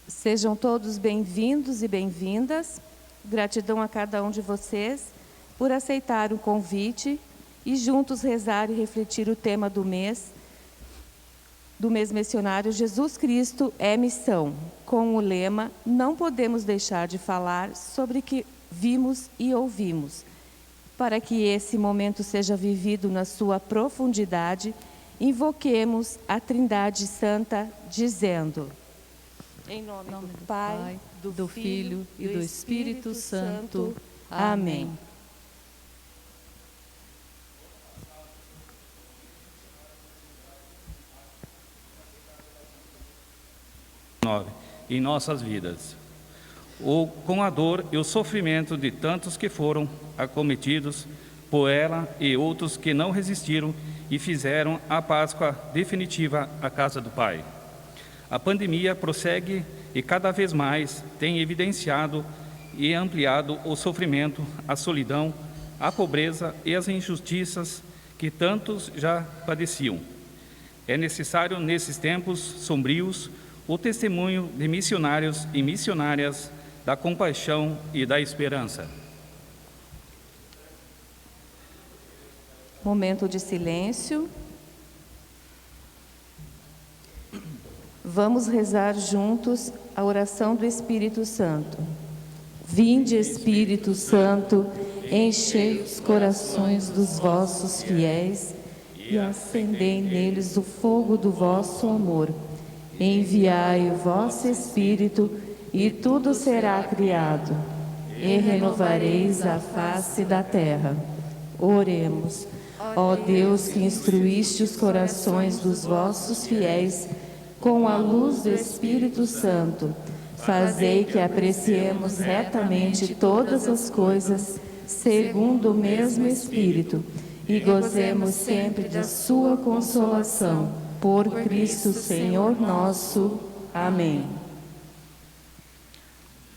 Sejam todos bem-vindos e bem-vindas. Gratidão a cada um de vocês por aceitar o convite e juntos rezar e refletir o tema do mês missionário Jesus Cristo é missão, com o lema "Não podemos deixar de falar sobre o que vimos e ouvimos". Para que esse momento seja vivido na sua profundidade, invoquemos a Trindade Santa, dizendo: em nome do Pai, do Filho e do Espírito Santo. Amém. Em nossas vidas. Com a dor e o sofrimento de tantos que foram acometidos por ela e outros que não resistiram e fizeram a Páscoa definitiva à casa do Pai. A pandemia prossegue e cada vez mais tem evidenciado e ampliado o sofrimento, a solidão, a pobreza e as injustiças que tantos já padeciam. É necessário, nesses tempos sombrios, o testemunho de missionários e missionárias da compaixão e da esperança. Momento de silêncio. Vamos rezar juntos a oração do Espírito Santo. Vinde, Espírito Santo, enchei os corações dos vossos fiéis e acendei neles o fogo do vosso amor. Enviai o vosso Espírito e tudo será criado, e renovareis a face da terra. Oremos. Ó Deus, que instruíste os corações dos vossos fiéis com a luz do Espírito Santo, fazei que apreciemos retamente todas as coisas segundo o mesmo Espírito e gozemos sempre da sua consolação. Por Cristo Senhor nosso. Amém.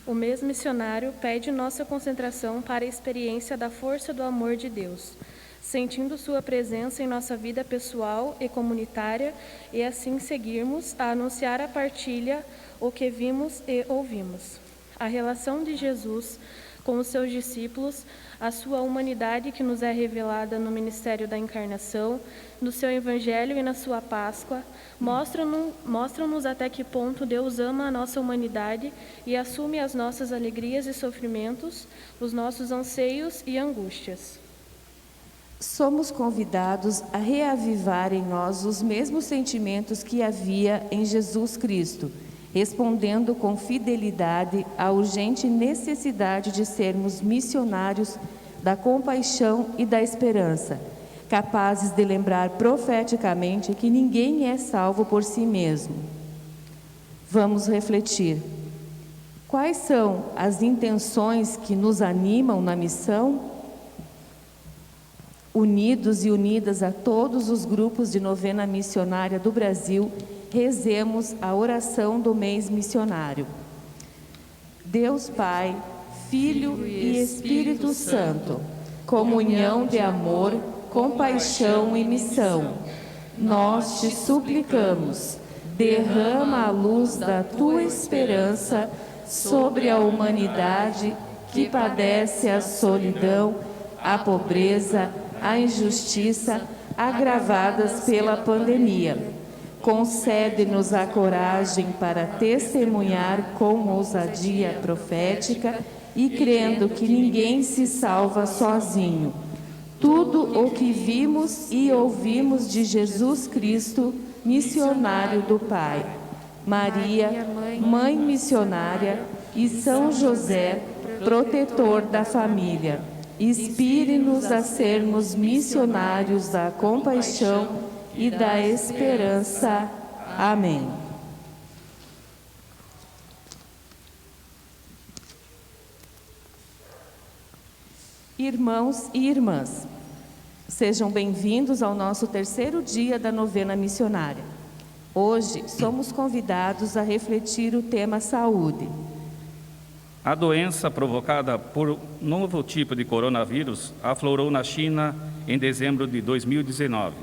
O mês missionário pede nossa concentração para a experiência da força do amor de Deus, sentindo sua presença em nossa vida pessoal e comunitária, e assim seguirmos a anunciar a partilha o que vimos e ouvimos. A relação de Jesus com os seus discípulos, a sua humanidade que nos é revelada no ministério da encarnação, no seu evangelho e na sua Páscoa, mostram-nos até que ponto Deus ama a nossa humanidade e assume as nossas alegrias e sofrimentos, os nossos anseios e angústias. Somos convidados a reavivar em nós os mesmos sentimentos que havia em Jesus Cristo, respondendo com fidelidade à urgente necessidade de sermos missionários da compaixão e da esperança, capazes de lembrar profeticamente que ninguém é salvo por si mesmo. Vamos refletir. Quais são as intenções que nos animam na missão? Unidos e unidas a todos os grupos de novena missionária do Brasil, rezemos a oração do mês missionário. Deus Pai, Filho e Espírito Santo, comunhão de amor, compaixão e missão, nós te suplicamos, derrama a luz da tua esperança sobre a humanidade que padece a solidão, a pobreza, a injustiça agravadas pela pandemia. Concede-nos a coragem para testemunhar com ousadia profética e crendo que ninguém se salva sozinho. Tudo o que vimos e ouvimos de Jesus Cristo, missionário do Pai, Maria, mãe missionária, e São José, protetor da família. Inspire-nos a sermos missionários da compaixão e da esperança. Amém. Irmãos e irmãs, sejam bem-vindos ao nosso terceiro dia da novena missionária. Hoje somos convidados a refletir o tema saúde. A doença provocada por um novo tipo de coronavírus aflorou na China em dezembro de 2019.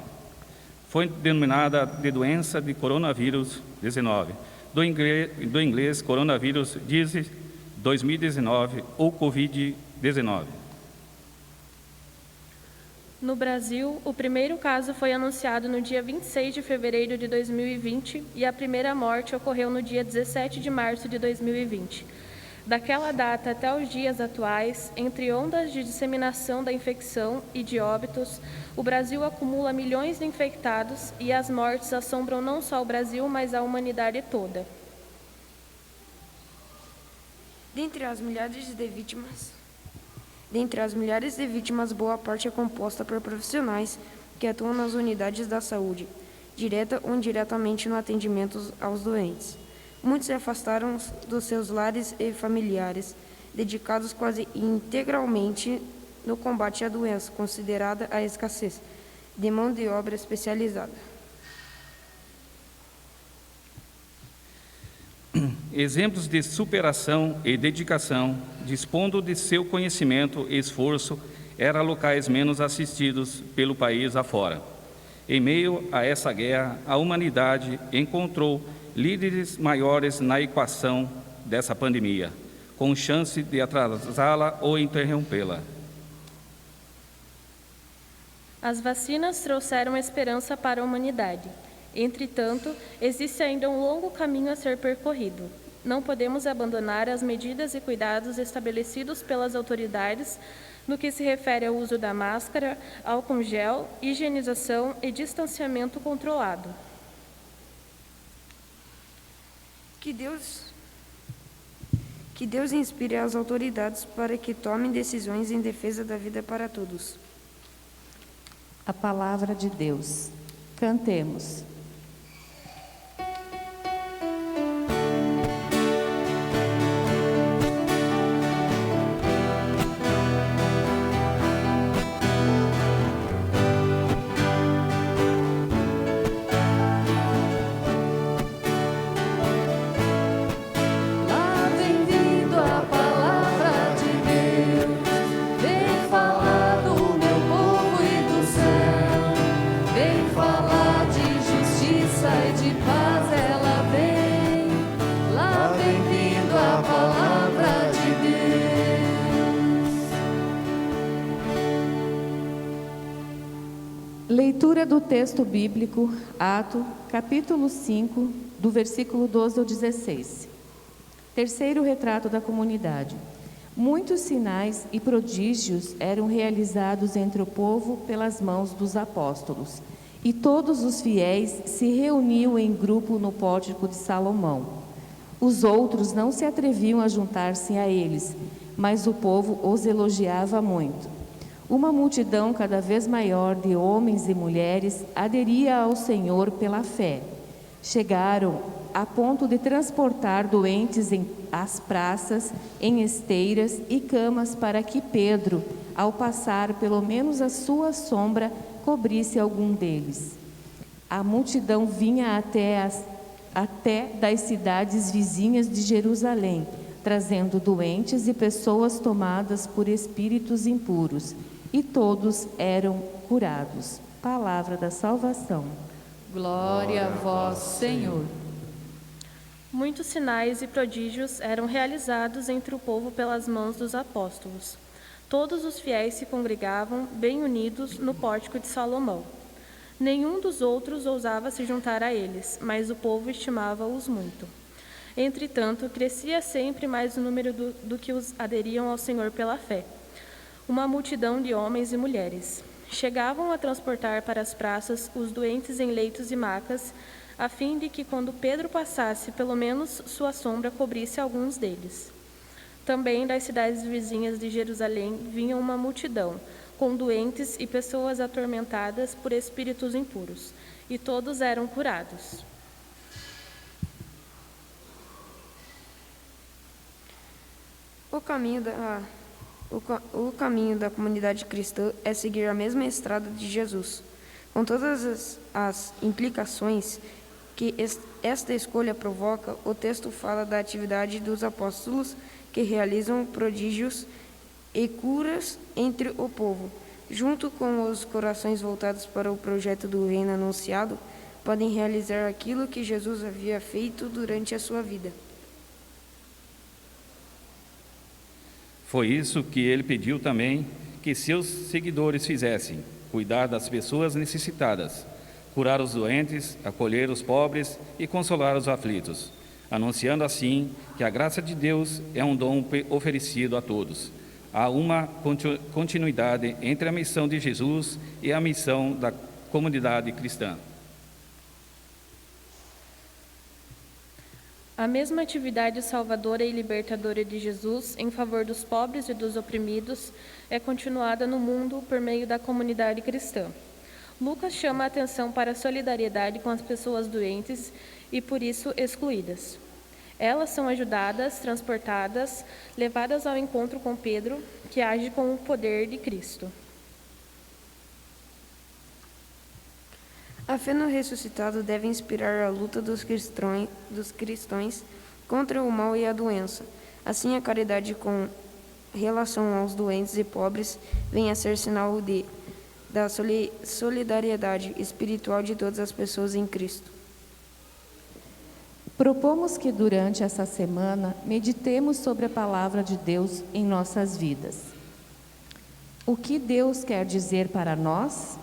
Foi denominada de doença de coronavírus 19, do inglês Coronavírus Disease 2019 ou Covid-19. No Brasil, o primeiro caso foi anunciado no dia 26 de fevereiro de 2020 e a primeira morte ocorreu no dia 17 de março de 2020. Daquela data até os dias atuais, entre ondas de disseminação da infecção e de óbitos, o Brasil acumula milhões de infectados e as mortes assombram não só o Brasil, mas a humanidade toda. Dentre as milhares de vítimas, boa parte é composta por profissionais que atuam nas unidades da saúde, direta ou indiretamente no atendimento aos doentes. Muitos se afastaram dos seus lares e familiares, dedicados quase integralmente no combate à doença, considerada a escassez de mão de obra especializada. Exemplos de superação e dedicação, dispondo de seu conhecimento e esforço, eram locais menos assistidos pelo país afora. Em meio a essa guerra, a humanidade encontrou líderes maiores na equação dessa pandemia, com chance de atrasá-la ou interrompê-la. As vacinas trouxeram esperança para a humanidade. Entretanto, existe ainda um longo caminho a ser percorrido. Não podemos abandonar as medidas e cuidados estabelecidos pelas autoridades no que se refere ao uso da máscara, álcool gel, higienização e distanciamento controlado. Que Deus inspire as autoridades para que tomem decisões em defesa da vida para todos. A palavra de Deus. Cantemos. Leitura do texto bíblico, Atos, capítulo 5, do versículo 12 ao 16. Terceiro retrato da comunidade. Muitos sinais e prodígios eram realizados entre o povo pelas mãos dos apóstolos, e todos os fiéis se reuniam em grupo no pórtico de Salomão. Os outros não se atreviam a juntar-se a eles, mas o povo os elogiava muito. Uma multidão cada vez maior de homens e mulheres aderia ao Senhor pela fé. Chegaram a ponto de transportar doentes às praças, em esteiras e camas, para que Pedro, ao passar, pelo menos a sua sombra cobrisse algum deles. A multidão vinha até das cidades vizinhas de Jerusalém, trazendo doentes e pessoas tomadas por espíritos impuros, e todos eram curados. Palavra da salvação. Glória a vós, Senhor. Muitos sinais e prodígios eram realizados entre o povo pelas mãos dos apóstolos. Todos os fiéis se congregavam, bem unidos, no pórtico de Salomão. Nenhum dos outros ousava se juntar a eles, mas o povo estimava-os muito. Entretanto, crescia sempre mais o número do que os aderiam ao Senhor pela fé. Uma multidão de homens e mulheres. Chegavam a transportar para as praças os doentes em leitos e macas, a fim de que, quando Pedro passasse, pelo menos sua sombra cobrisse alguns deles. Também das cidades vizinhas de Jerusalém vinha uma multidão, com doentes e pessoas atormentadas por espíritos impuros, e todos eram curados. O caminho da comunidade cristã é seguir a mesma estrada de Jesus, com todas as implicações que esta escolha provoca. O texto fala da atividade dos apóstolos que realizam prodígios e curas entre o povo. Junto com os corações voltados para o projeto do reino anunciado, podem realizar aquilo que Jesus havia feito durante a sua vida. Foi isso que ele pediu também que seus seguidores fizessem: cuidar das pessoas necessitadas, curar os doentes, acolher os pobres e consolar os aflitos, anunciando assim que a graça de Deus é um dom oferecido a todos. Há uma continuidade entre a missão de Jesus e a missão da comunidade cristã. A mesma atividade salvadora e libertadora de Jesus em favor dos pobres e dos oprimidos é continuada no mundo por meio da comunidade cristã. Lucas chama a atenção para a solidariedade com as pessoas doentes e, por isso, excluídas. Elas são ajudadas, transportadas, levadas ao encontro com Pedro, que age com o poder de Cristo. A fé no ressuscitado deve inspirar a luta dos cristãos contra o mal e a doença. Assim, a caridade com relação aos doentes e pobres vem a ser sinal da solidariedade espiritual de todas as pessoas em Cristo. Propomos que durante essa semana meditemos sobre a palavra de Deus em nossas vidas. O que Deus quer dizer para nós?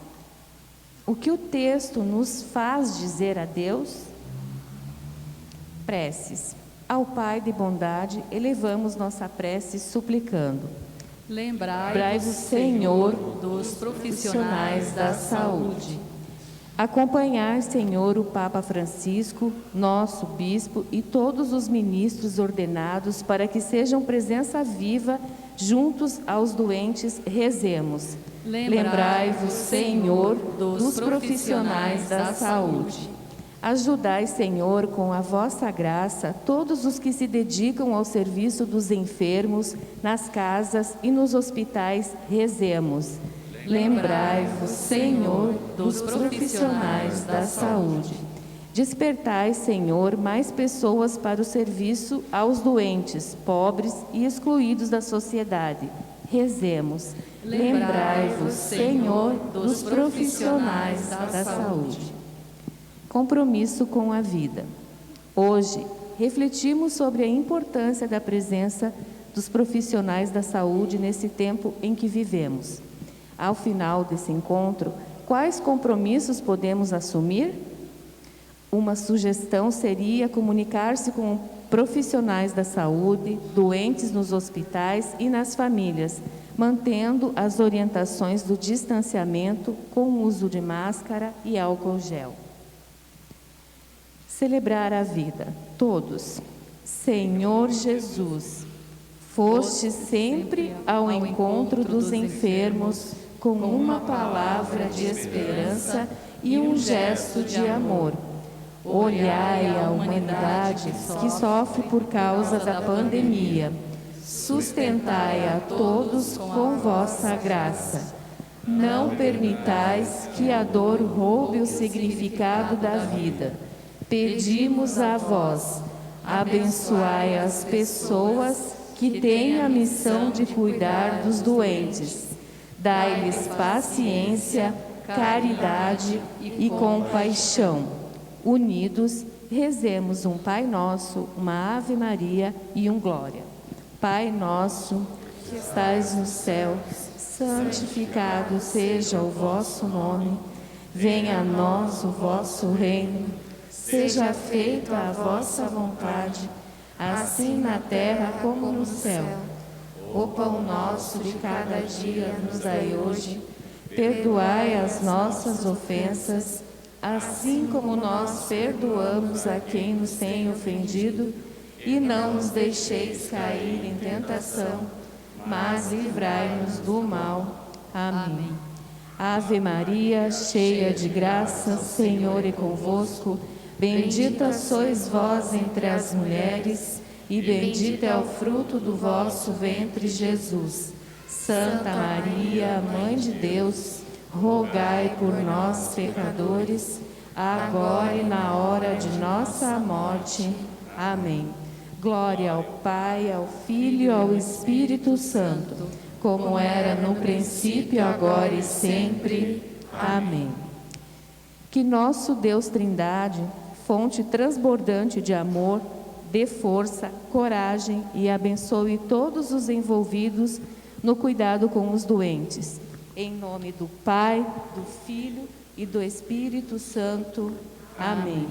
O que o texto nos faz dizer a Deus? Preces. Ao Pai de bondade, elevamos nossa prece suplicando. Lembrai-vos, Senhor, dos profissionais da saúde. Acompanhar, Senhor, o Papa Francisco, nosso bispo e todos os ministros ordenados para que sejam presença viva juntos aos doentes, rezemos. Lembrai-vos, Senhor, dos profissionais da saúde. Ajudai, Senhor, com a vossa graça, todos os que se dedicam ao serviço dos enfermos, nas casas e nos hospitais, rezemos. Lembrai-vos, Senhor, dos profissionais da saúde. Despertai, Senhor, mais pessoas para o serviço aos doentes, pobres e excluídos da sociedade. Rezemos. Lembrai-vos, Senhor, dos profissionais da saúde. Compromisso com a vida. Hoje, refletimos sobre a importância da presença dos profissionais da saúde nesse tempo em que vivemos. Ao final desse encontro, quais compromissos podemos assumir? Uma sugestão seria comunicar-se com profissionais da saúde, doentes nos hospitais e nas famílias, mantendo as orientações do distanciamento com o uso de máscara e álcool gel. Celebrar a vida, todos. Senhor Jesus, foste sempre ao encontro dos enfermos com uma palavra de esperança e um gesto de amor. Olhai a humanidade que sofre por causa da pandemia. Sustentai a todos com vossa graça. Não permitais que a dor roube o significado da vida. Pedimos a vós, abençoai as pessoas que têm a missão de cuidar dos doentes. Dai-lhes paciência, caridade e compaixão. Unidos, rezemos um Pai Nosso, uma Ave Maria e um Glória. Pai nosso, que estais no céu, santificado seja o vosso nome. Venha a nós o vosso reino. Seja feita a vossa vontade, assim na terra como no céu. O pão nosso de cada dia nos dai hoje. Perdoai as nossas ofensas, assim como nós perdoamos a quem nos tem ofendido, e não nos deixeis cair em tentação, mas livrai-nos do mal. Amém. Ave Maria, cheia de graça, o Senhor é convosco. Bendita sois vós entre as mulheres, e bendito é o fruto do vosso ventre, Jesus. Santa Maria, Mãe de Deus, rogai por nós, pecadores, agora e na hora de nossa morte. Amém. Glória ao Pai, ao Filho e ao Espírito Santo, como era no princípio, agora e sempre. Amém. Que nosso Deus Trindade, fonte transbordante de amor, dê força, coragem e abençoe todos os envolvidos no cuidado com os doentes. Em nome do Pai, do Filho e do Espírito Santo. Amém.